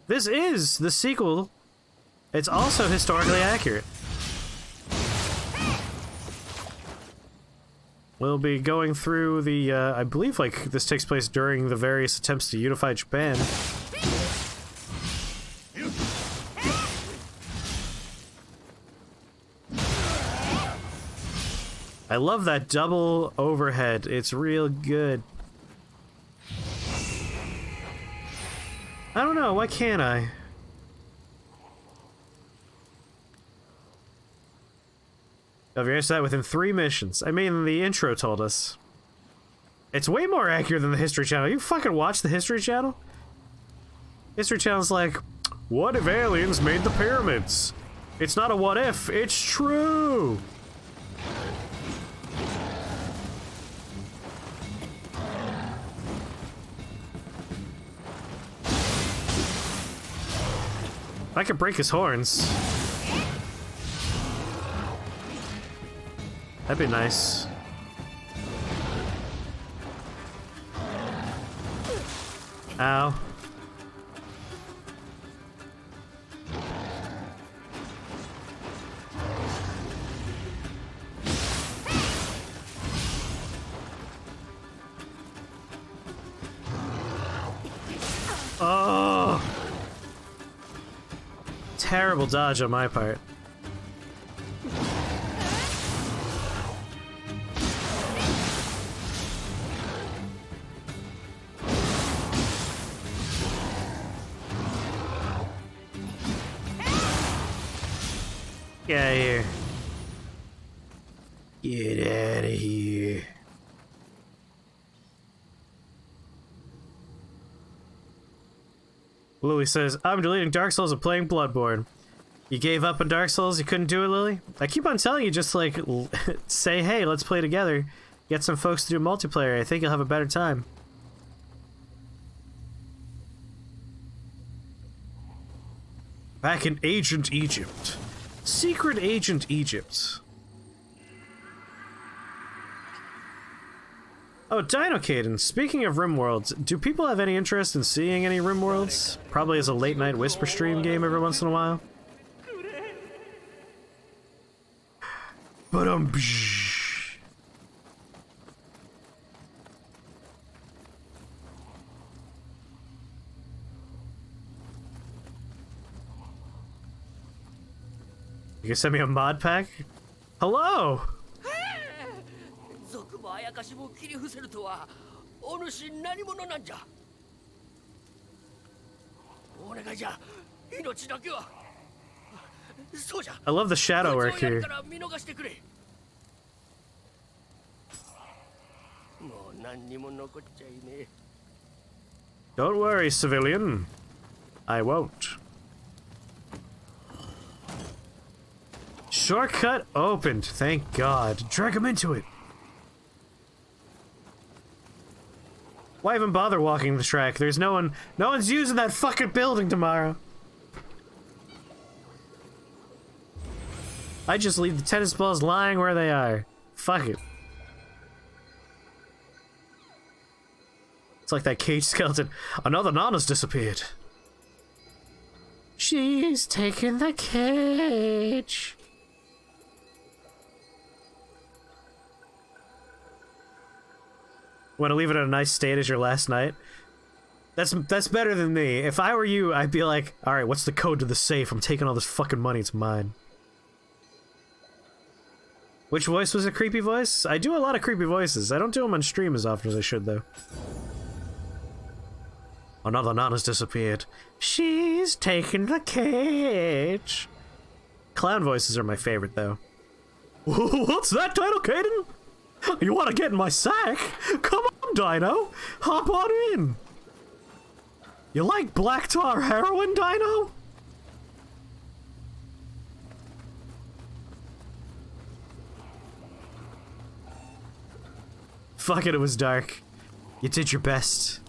This is the sequel. It's also historically accurate. We'll be going through the, I believe like this takes place during the various attempts to unify Japan. I love that double overhead. It's real good. I don't know, why can't I? I've answered that within 3 missions. I mean, the intro told us. It's way more accurate than the History Channel. You fucking watch the History Channel? History Channel's like, what if aliens made the pyramids? It's not a what if, it's true! I could break his horns. That'd be nice. Ow. Oh! Terrible dodge on my part. Get out of here. Get out of here. Louis says, I'm deleting Dark Souls and playing Bloodborne. You gave up on Dark Souls? You couldn't do it, Lily? I keep on telling you, just like, say, hey, let's play together. Get some folks to do multiplayer. I think you'll have a better time. Back in Agent Egypt. Secret Agent Egypt. Oh, Dino Caden, speaking of RimWorlds, do people have any interest in seeing any RimWorlds? Probably as a late-night Whisper stream game every once in a while. But you can send me a mod pack? Hello! I love the shadow work here. Don't worry, civilian. I won't. Shortcut opened, thank God. Drag him into it. Why even bother walking the track? There's no one's using that fucking building tomorrow. I just leave the tennis balls lying where they are. Fuck it. It's like that cage skeleton. Another Nana's disappeared. She's taken the cage. Want to leave it in a nice state as your last night? That's better than me. If I were you, I'd be like, alright, what's the code to the safe? I'm taking all this fucking money, it's mine. Which voice was a creepy voice? I do a lot of creepy voices. I don't do them on stream as often as I should, though. Another Nana's disappeared. She's taken the cage. Clown voices are my favorite, though. What's that, Dino Caden? You want to get in my sack? Come on, Dino. Hop on in. You like black tar heroin, Dino? Fuck it, it was dark. You did your best.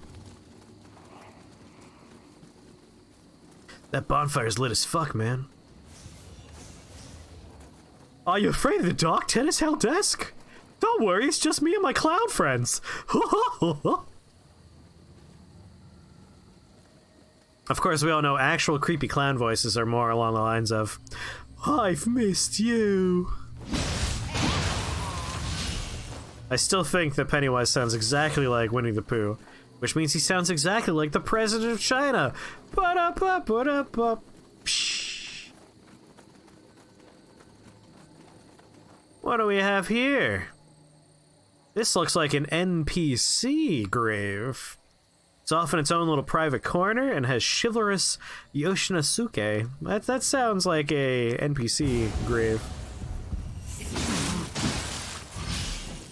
That bonfire's lit as fuck, man. Are you afraid of the dark, Tennis Hell Desk? Don't worry, it's just me and my clown friends. Of course, we all know actual creepy clown voices are more along the lines of, I've missed you. I still think that Pennywise sounds exactly like Winnie the Pooh, which means he sounds exactly like the President of China. What do we have here? This looks like an NPC grave. It's off in its own little private corner and has chivalrous Yoshinosuke. That sounds like a NPC grave.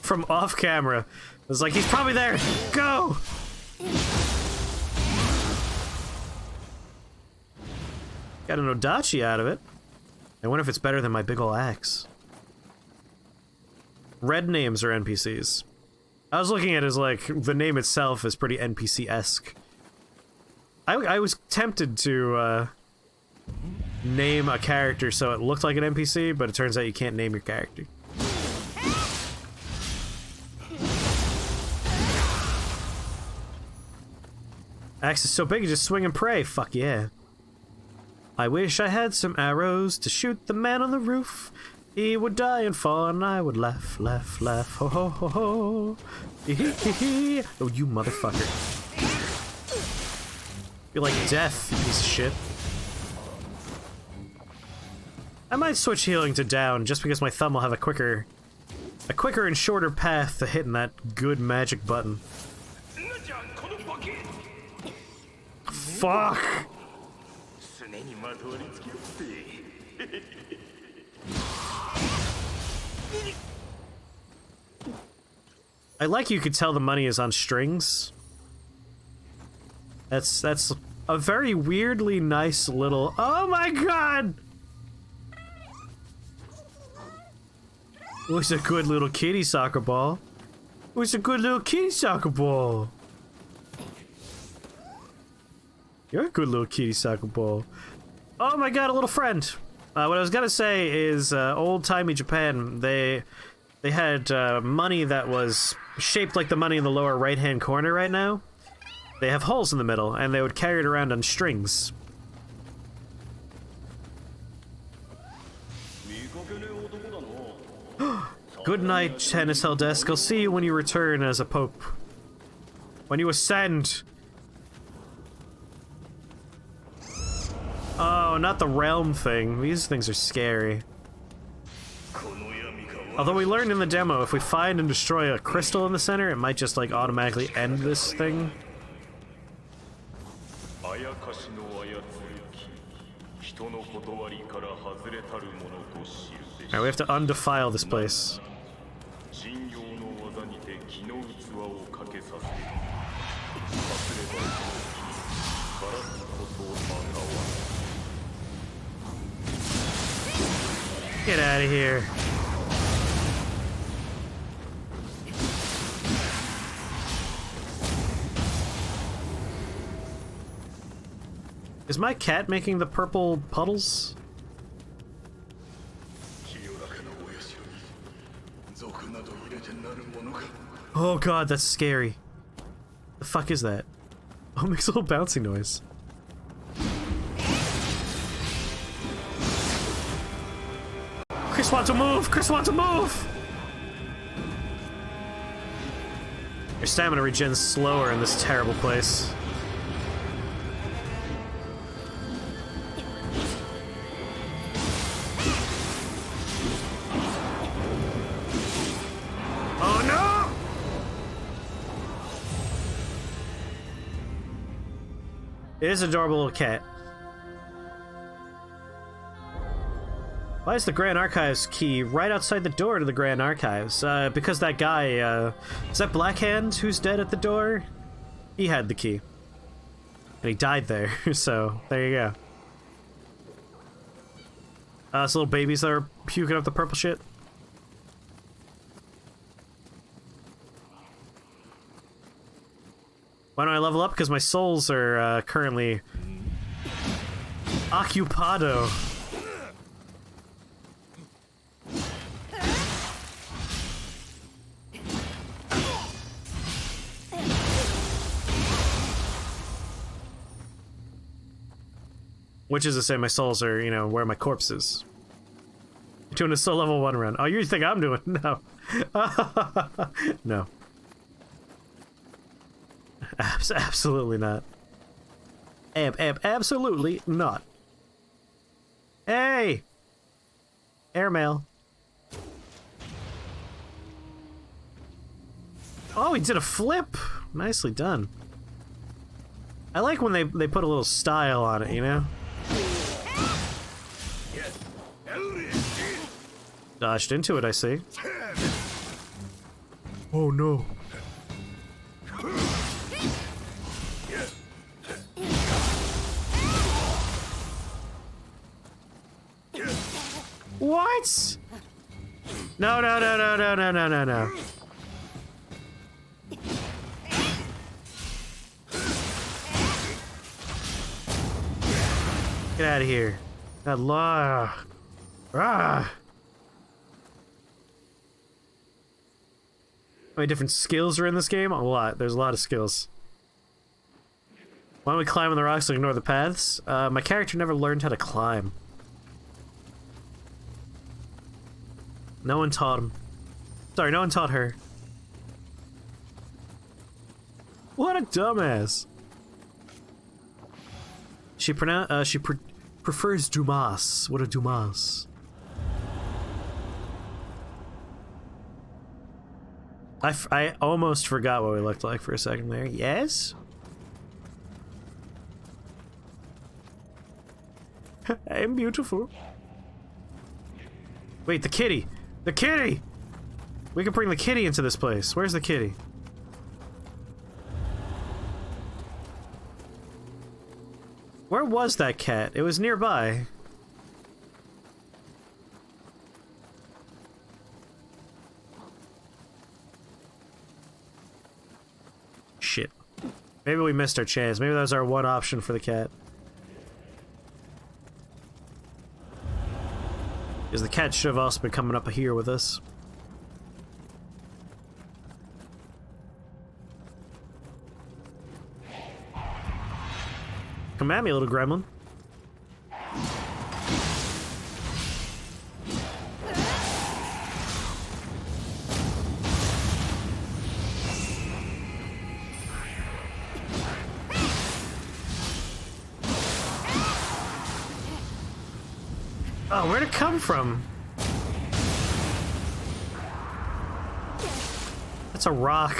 From off camera. It's like, he's probably there! Go! Got an Odachi out of it. I wonder if it's better than my big ol' axe. Red names are NPCs. I was looking at it as like, the name itself is pretty NPC-esque. I was tempted to name a character so it looked like an NPC, but it turns out you can't name your character. Axe is so big you just swing and pray. Fuck yeah. I wish I had some arrows to shoot the man on the roof. He would die and fall and I would laugh, laugh, laugh. Ho ho ho ho. Hee hee hee hee. Oh, you motherfucker. You're like death, you piece of shit. I might switch healing to down just because my thumb will have a quicker and shorter path to hitting that good magic button. Fuck! I like you could tell the money is on strings. That's a very weirdly nice little... Oh my god! Looks a good little kitty soccer ball. Looks a good little kitty soccer ball. You're a good little kitty soccer ball. Oh my god, a little friend. What I was gonna say is, old-timey Japan, they had money that was shaped like the money in the lower right-hand corner right now. They have holes in the middle, and they would carry it around on strings. Good night, Tennis Hell Desk. I'll see you when you return as a pope. When you ascend. Oh, not the realm thing. These things are scary. Although we learned in the demo, if we find and destroy a crystal in the center, it might just, like, automatically end this thing. Alright, we have to undefile this place. Get out of here. Is my cat making the purple puddles? Oh god, that's scary. The fuck is that? Oh, it makes a little bouncing noise. Chris wants to move! Chris wants to move! Your stamina regens slower in this terrible place. Oh no! It is an adorable little cat. Why is the Grand Archives key right outside the door to the Grand Archives? Because that guy, is that Blackhand who's dead at the door? He had the key. And he died there, so there you go. It's little babies that are puking up the purple shit. Why don't I level up? Because my souls are currently occupado. Which is to say my souls are, you know, where my corpse is. You're doing a soul level 1 run. Oh, you think I'm doing? No. No. Absolutely not. Absolutely not. Hey! Airmail. Oh, he did a flip. Nicely done. I like when they put a little style on it, you know? Dodged into it, I see. Oh no. What? No, no, no, no, no, no, no, no, no. Get out of here. That law. Ah. How many different skills are in this game? A lot. There's a lot of skills. Why don't we climb on the rocks and ignore the paths? My character never learned how to climb. No one taught him. Sorry, no one taught her. What a dumbass. She prefers Dumas. What a Dumas. I almost forgot what we looked like for a second there. Yes? I am beautiful. Wait, the kitty! The kitty! We can bring the kitty into this place. Where's the kitty? Where was that cat? It was nearby. Shit. Maybe we missed our chance. Maybe that was our one option for the cat. Because the cat should have also been coming up here with us. Come at me, little gremlin. Oh, where'd it come from? That's a rock.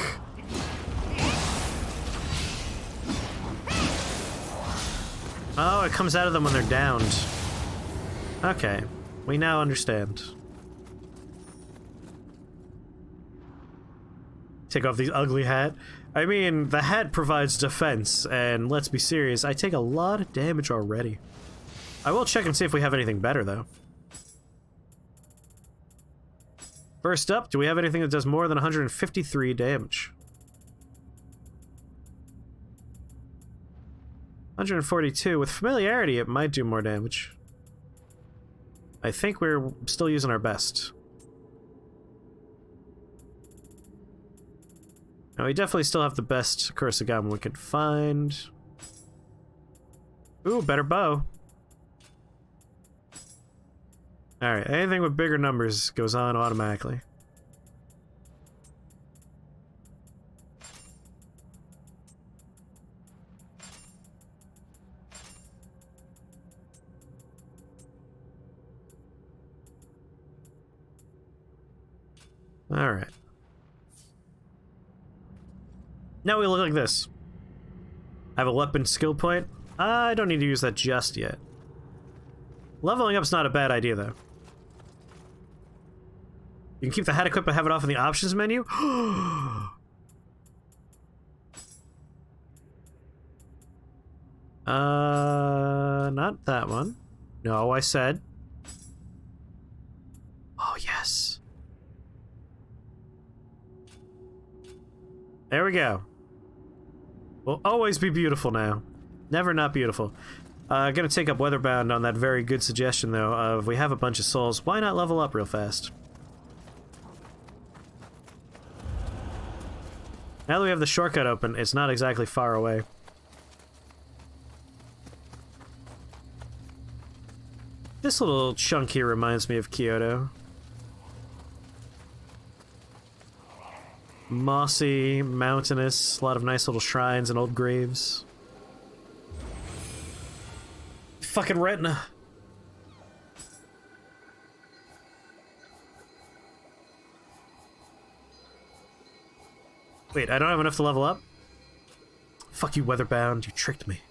Oh, it comes out of them when they're downed. Okay, we now understand. Take off the ugly hat. I mean, the hat provides defense, and let's be serious, I take a lot of damage already. I will check and see if we have anything better, though. First up, do we have anything that does more than 153 damage? 142. With familiarity, it might do more damage. I think we're still using our best. Now, we definitely still have the best Kurosagama we could find. Ooh, better bow. Alright, anything with bigger numbers goes on automatically. Alright. Now we look like this. I have a weapon skill point. I don't need to use that just yet. Leveling up's not a bad idea, though. You can keep the hat equipped and have it off in the options menu? Not that one. No, I said. Oh, yes. There we go. Will always be beautiful now. Never not beautiful. Gonna take up Weatherbound on that very good suggestion, though, of we have a bunch of souls. Why not level up real fast? Now that we have the shortcut open, it's not exactly far away. This little chunk here reminds me of Kyoto. Mossy, mountainous, a lot of nice little shrines and old graves. Fucking retina. Wait, I don't have enough to level up? Fuck you, Weatherbound. You tricked me.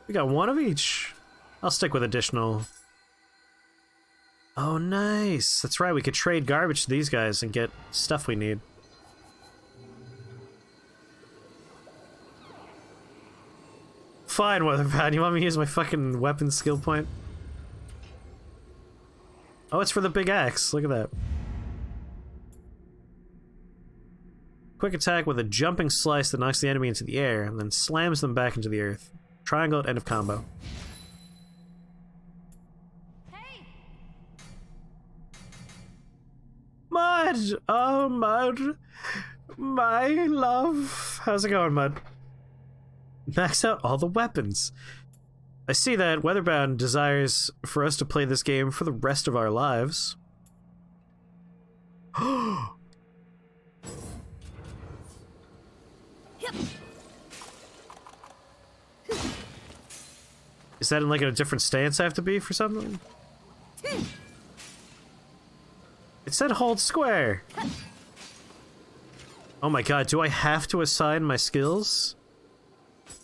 We got one of each. I'll stick with additional. Oh, nice. That's right, we could trade garbage to these guys and get stuff we need. Fine, Weatherbound. You want me to use my fucking weapon skill point? Oh, it's for the big axe. Look at that. Quick attack with a jumping slice that knocks the enemy into the air and then slams them back into the earth. Triangle at end of combo. Hey! Mud! Oh, Mud. My love. How's it going, Mud? Max out all the weapons. I see that Weatherbound desires for us to play this game for the rest of our lives. Is that in like a different stance I have to be for something? It said hold square. Oh my god, do I have to assign my skills?